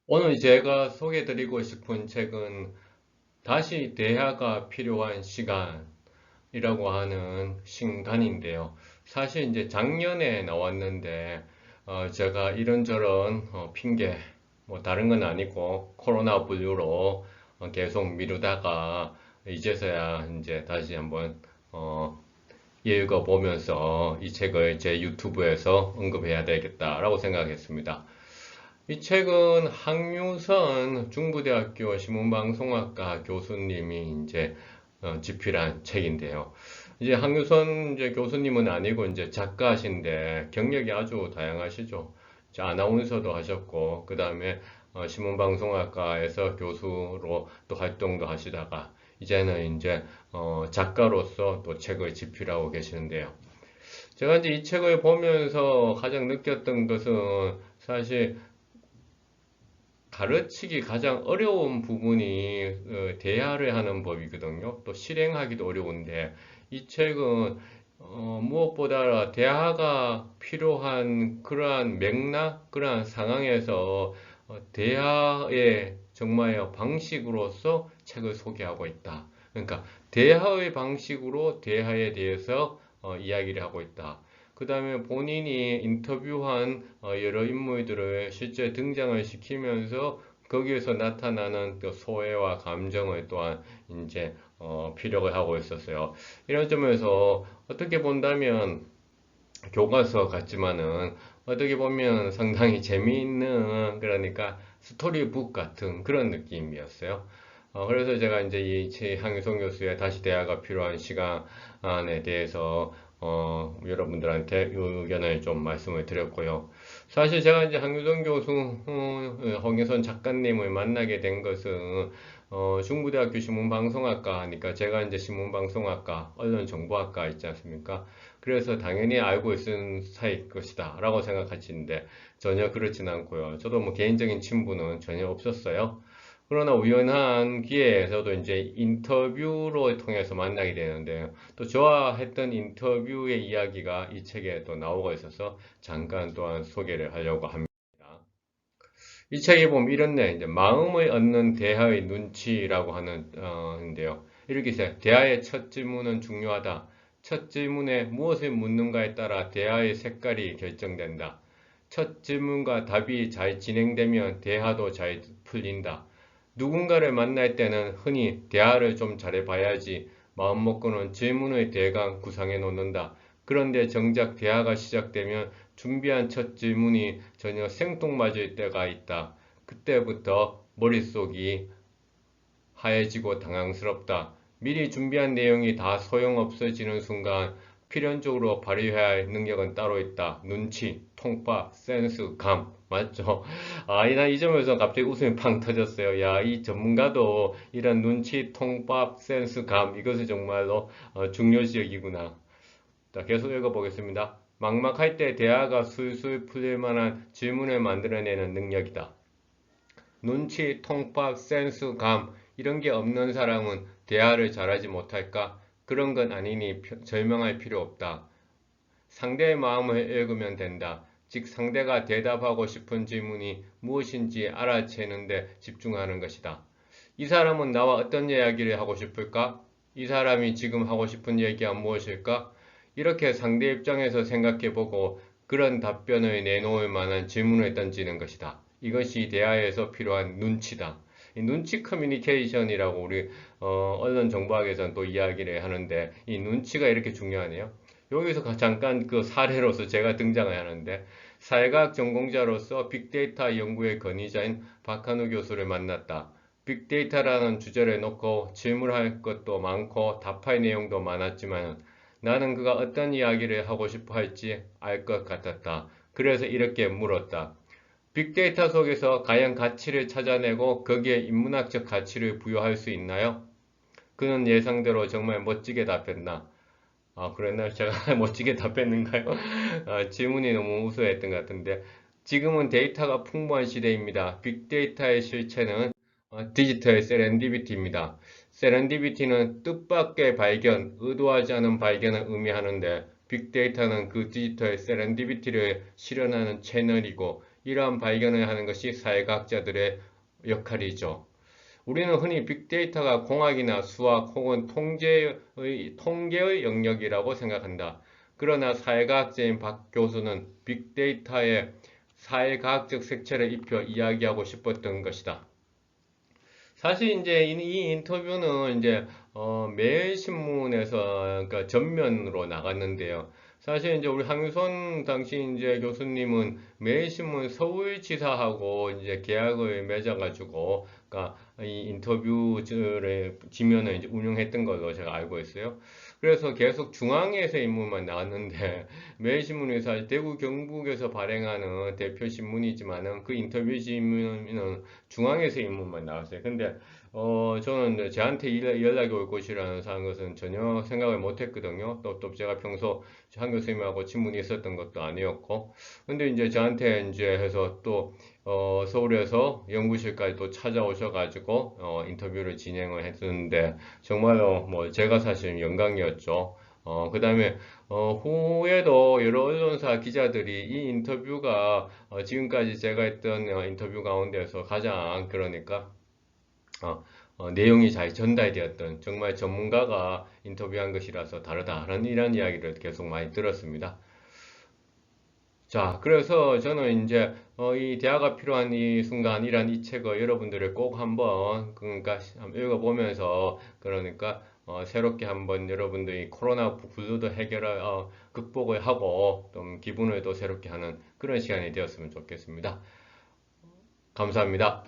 오늘 제가 소개드리고 싶은 책은 다시 대화가 필요한 시간이라고 하는 신간인데요. 사실 이제 작년에 나왔는데 제가 이런저런 핑계 뭐 다른 건 아니고 코로나 분류로 계속 미루다가 이제서야 이제 다시 한번 어, 읽어보면서 이 책을 제 유튜브에서 언급해야 되겠다라고 생각했습니다. 이 책은 항유선 중부대학교 신문방송학과 교수님이 이제 집필한 책인데요. 이제 항유선 이제 교수님은 아니고 이제 작가신데 경력이 아주 다양하시죠. 이제 아나운서도 하셨고 그 다음에 신문방송학과에서 교수로 또 활동도 하시다가 이제는 이제 작가로서 또 책을 집필하고 계시는데요. 제가 이제 이 책을 보면서 가장 느꼈던 것은 사실 가르치기 가장 어려운 부분이 대화를 하는 법이거든요. 또 실행하기도 어려운데 이 책은 무엇보다 대화가 필요한 그러한 맥락, 그러한 상황에서 대화의 정말 방식으로서 책을 소개하고 있다. 그러니까 대화의 방식으로 대화에 대해서 이야기를 하고 있다. 그 다음에 본인이 인터뷰한 여러 인물들을 실제 등장을 시키면서 거기에서 나타나는 또 소외와 감정을 또한 이제 피력을 하고 있었어요. 이런 점에서 어떻게 본다면 교과서 같지만은 어떻게 보면 상당히 재미있는 그러니까 스토리북 같은 그런 느낌이었어요. 그래서 제가 이제 이 황유성 교수의 다시 대화가 필요한 시간에 대해서 여러분들한테 의견을 좀 말씀을 드렸고요. 사실 제가 이제 황유성 교수, 황유선 작가님을 만나게 된 것은 중부대학교 신문방송학과 하니까 제가 이제 신문방송학과, 언론정보학과 있지 않습니까? 그래서 당연히 알고 있는 사이일 것이다 라고 생각하시는데 전혀 그렇진 않고요. 저도 뭐 개인적인 친분은 전혀 없었어요. 그러나 우연한 기회에서도 이제 인터뷰로 통해서 만나게 되는데 또 좋아했던 인터뷰의 이야기가 이 책에 또 나오고 있어서 잠깐 또한 소개를 하려고 합니다. 이 책에 보면 이런 내 이제 마음을 얻는 대화의 눈치라고 하는데요. 이렇게 돼 대화의 첫 질문은 중요하다. 첫 질문에 무엇을 묻는가에 따라 대화의 색깔이 결정된다. 첫 질문과 답이 잘 진행되면 대화도 잘 풀린다. 누군가를 만날 때는 흔히 대화를 좀 잘해봐야지 마음 먹고는 질문의 대강 구상해 놓는다. 그런데 정작 대화가 시작되면 준비한 첫 질문이 전혀 생뚱맞을 때가 있다. 그때부터 머릿속이 하얘지고 당황스럽다. 미리 준비한 내용이 다 소용없어지는 순간 필연적으로 발휘해야 할 능력은 따로 있다. 눈치, 통파, 센스, 감. 맞죠? 이 점에서 갑자기 웃음이 팡 터졌어요. 야, 이 전문가도 이런 눈치, 통밥, 센스, 감. 이것이 정말로 중요시역이구나. 자, 계속 읽어보겠습니다. 막막할 때 대화가 술술 풀릴 만한 질문을 만들어내는 능력이다. 눈치, 통밥, 센스, 감 이런 게 없는 사람은 대화를 잘하지 못할까? 그런 건 아니니 절명할 필요 없다. 상대의 마음을 읽으면 된다. 즉 상대가 대답하고 싶은 질문이 무엇인지 알아채는데 집중하는 것이다. 이 사람은 나와 어떤 이야기를 하고 싶을까? 이 사람이 지금 하고 싶은 얘기가 무엇일까? 이렇게 상대 입장에서 생각해보고 그런 답변을 내놓을 만한 질문을 던지는 것이다. 이것이 대화에서 필요한 눈치다. 이 눈치 커뮤니케이션이라고 우리 언론 정보학에서는 또 이야기를 하는데 이 눈치가 이렇게 중요하네요. 여기서 잠깐 그 사례로서 제가 등장을 하는데 사회과학 전공자로서 빅데이터 연구의 권위자인 박한우 교수를 만났다. 빅데이터라는 주제를 놓고 질문할 것도 많고 답할 내용도 많았지만 나는 그가 어떤 이야기를 하고 싶어 할지 알 것 같았다. 그래서 이렇게 물었다. 빅데이터 속에서 과연 가치를 찾아내고 거기에 인문학적 가치를 부여할 수 있나요? 그는 예상대로 정말 멋지게 답했다. 그랬나요? 제가 멋지게 답했는가요? 질문이 너무 우수했던 것 같은데. 지금은 데이터가 풍부한 시대입니다. 빅데이터의 실체는 디지털 세렌디비티입니다. 세렌디비티는 뜻밖의 발견, 의도하지 않은 발견을 의미하는데, 빅데이터는 그 디지털 세렌디비티를 실현하는 채널이고, 이러한 발견을 하는 것이 사회과학자들의 역할이죠. 우리는 흔히 빅데이터가 공학이나 수학 혹은 통계의 영역이라고 생각한다. 그러나 사회과학자인 박 교수는 빅데이터에 사회과학적 색채를 입혀 이야기하고 싶었던 것이다. 사실 이제 이 인터뷰는 이제 매일신문에서 그러니까 전면으로 나갔는데요. 사실 이제 우리 황유선 당시 이제 교수님은 매일신문 서울지사하고 이제 계약을 맺어가지고 그러니까 이 인터뷰를 지면을 이제 운영했던 걸로 제가 알고 있어요. 그래서 계속 중앙에서 인물만 나왔는데 매일신문이 사실 대구 경북에서 발행하는 대표 신문이지만은 그 인터뷰 지면은 중앙에서 인물만 나왔어요. 근데 저는 저한테 연락이 올 것이라는 것은 전혀 생각을 못 했거든요. 또 제가 평소 한 교수님하고 친분이 있었던 것도 아니었고. 근데 이제 저한테 이제 해서 또, 서울에서 연구실까지 또 찾아오셔가지고, 인터뷰를 진행을 했었는데, 정말로 뭐 제가 사실 영광이었죠. 그 다음에, 후에도 여러 언론사 기자들이 이 인터뷰가 지금까지 제가 했던 인터뷰 가운데서 가장 그러니까 내용이 잘 전달되었던 정말 전문가가 인터뷰한 것이라서 다르다라는 이런 이야기를 계속 많이 들었습니다. 자, 그래서 저는 이제 이 대화가 필요한 이 순간이란 이 책을 여러분들을 꼭 한번 그러니까 읽어보면서 그러니까 새롭게 한번 여러분들이 코로나 블루도 극복을 하고 좀 기분을 또 새롭게 하는 그런 시간이 되었으면 좋겠습니다. 감사합니다.